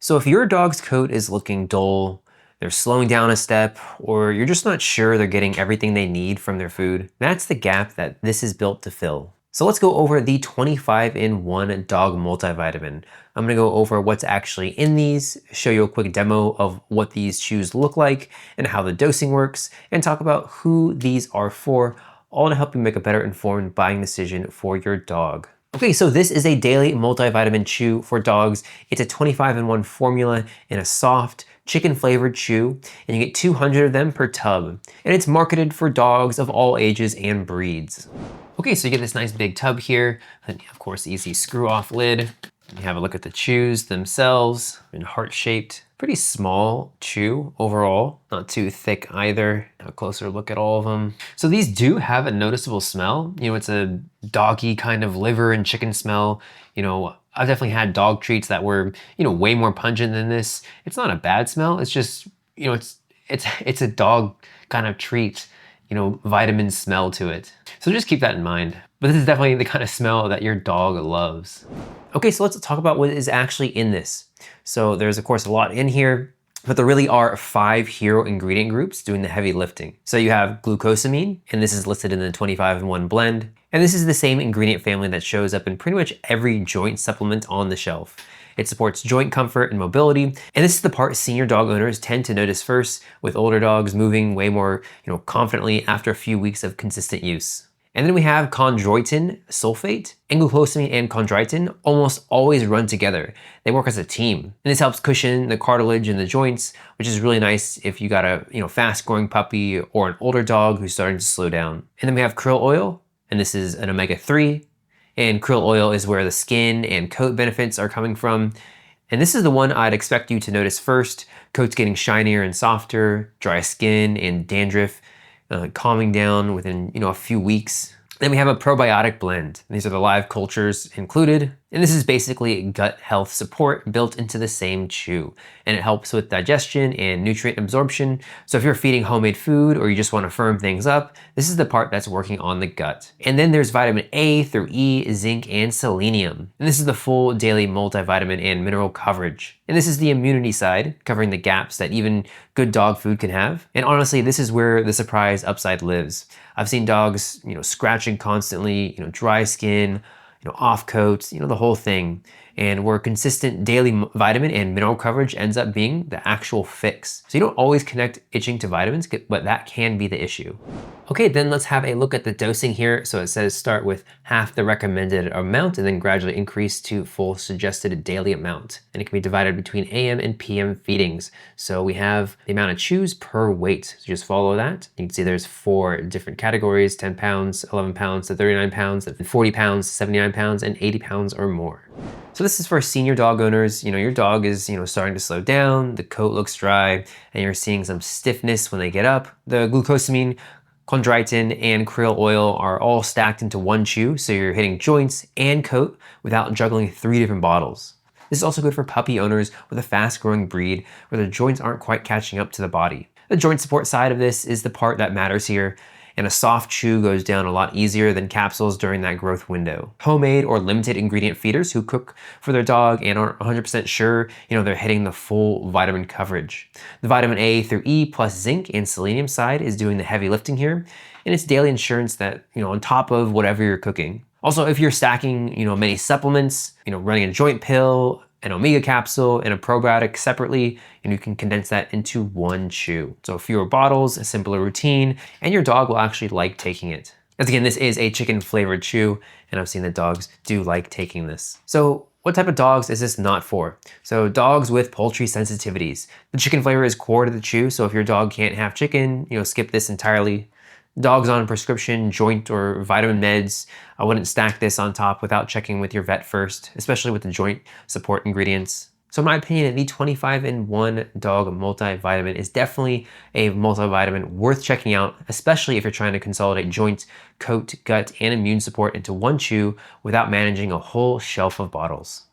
So if your dog's coat is looking dull, they're slowing down a step, or you're just not sure they're getting everything they need from their food, that's the gap that this is built to fill. So let's go over the 25-in-1 dog multivitamin. I'm gonna go over what's actually in these, show you a quick demo of what these chews look like and how the dosing works, and talk about who these are for, all to help you make a better informed buying decision for your dog. Okay, so this is a daily multivitamin chew for dogs. It's a 25-in-1 formula in a soft, chicken-flavored chew, and you get 200 of them per tub. And it's marketed for dogs of all ages and breeds. Okay, so you get this nice big tub here, and of course, easy screw-off lid. You have a look at the chews themselves, in heart-shaped. Pretty small chew overall, not too thick either. A closer look at all of them. So these do have a noticeable smell. You know, it's a doggy kind of liver and chicken smell. You know, I've definitely had dog treats that were, you know, way more pungent than this. It's not a bad smell. It's just, you know, it's a dog kind of treat, you know, vitamin smell to it. So just keep that in mind. But this is definitely the kind of smell that your dog loves. Okay, so let's talk about what is actually in this. So there's of course a lot in here, but there really are 5 hero ingredient groups doing the heavy lifting. So you have glucosamine, and this is listed in the 25-in-1 blend. And this is the same ingredient family that shows up in pretty much every joint supplement on the shelf. It supports joint comfort and mobility, and this is the part senior dog owners tend to notice first, with older dogs moving way more, you know, confidently after a few weeks of consistent use. And then we have chondroitin sulfate, and glucosamine and chondroitin almost always run together. They work as a team. And this helps cushion the cartilage in the joints, which is really nice if you got a, you know, fast-growing puppy or an older dog who's starting to slow down. And then we have krill oil, and this is an omega-3. And krill oil is where the skin and coat benefits are coming from. And this is the one I'd expect you to notice first. Coat's getting shinier and softer, dry skin and dandruff calming down within, you know, a few weeks. Then we have a probiotic blend. These are the live cultures included. And this is basically gut health support built into the same chew. And it helps with digestion and nutrient absorption. So if you're feeding homemade food or you just want to firm things up, this is the part that's working on the gut. And then there's vitamin A through E, zinc, and selenium. And this is the full daily multivitamin and mineral coverage. And this is the immunity side, covering the gaps that even good dog food can have. And honestly, this is where the surprise upside lives. I've seen dogs, you know, scratching constantly, you know, dry skin, you know, off coats, you know, the whole thing. And where consistent daily vitamin and mineral coverage ends up being the actual fix. So you don't always connect itching to vitamins, but that can be the issue. Okay, then let's have a look at the dosing here. So it says start with half the recommended amount and then gradually increase to full suggested daily amount. And it can be divided between AM and PM feedings. So we have the amount of chews per weight. So just follow that. You can see there's 4 different categories: 10 pounds, 11 pounds to 39 pounds, 40 pounds, 79 pounds, and 80 pounds or more. So this is for senior dog owners. You know, your dog is, you know, starting to slow down, the coat looks dry, and you're seeing some stiffness when they get up. The glucosamine, chondroitin, and krill oil are all stacked into one chew, so you're hitting joints and coat without juggling 3 different bottles. This is also good for puppy owners with a fast-growing breed where the joints aren't quite catching up to the body. The joint support side of this is the part that matters here, and a soft chew goes down a lot easier than capsules during that growth window. Homemade or limited ingredient feeders who cook for their dog and aren't 100% sure, you know, they're hitting the full vitamin coverage. The vitamin A through E plus zinc and selenium side is doing the heavy lifting here, and it's daily insurance that, you know, on top of whatever you're cooking. Also, if you're stacking, you know, many supplements, you know, running a joint pill, an omega capsule, and a probiotic separately, and you can condense that into one chew. So fewer bottles, a simpler routine, and your dog will actually like taking it. As again, this is a chicken flavored chew, and I've seen that dogs do like taking this. So what type of dogs is this not for? So dogs with poultry sensitivities. The chicken flavor is core to the chew, so if your dog can't have chicken, you know, skip this entirely. Dogs on prescription joint or vitamin meds, I wouldn't stack this on top without checking with your vet first, especially with the joint support ingredients. So in my opinion, the 25-in-1 dog multivitamin is definitely a multivitamin worth checking out, especially if you're trying to consolidate joint, coat, gut, and immune support into one chew without managing a whole shelf of bottles.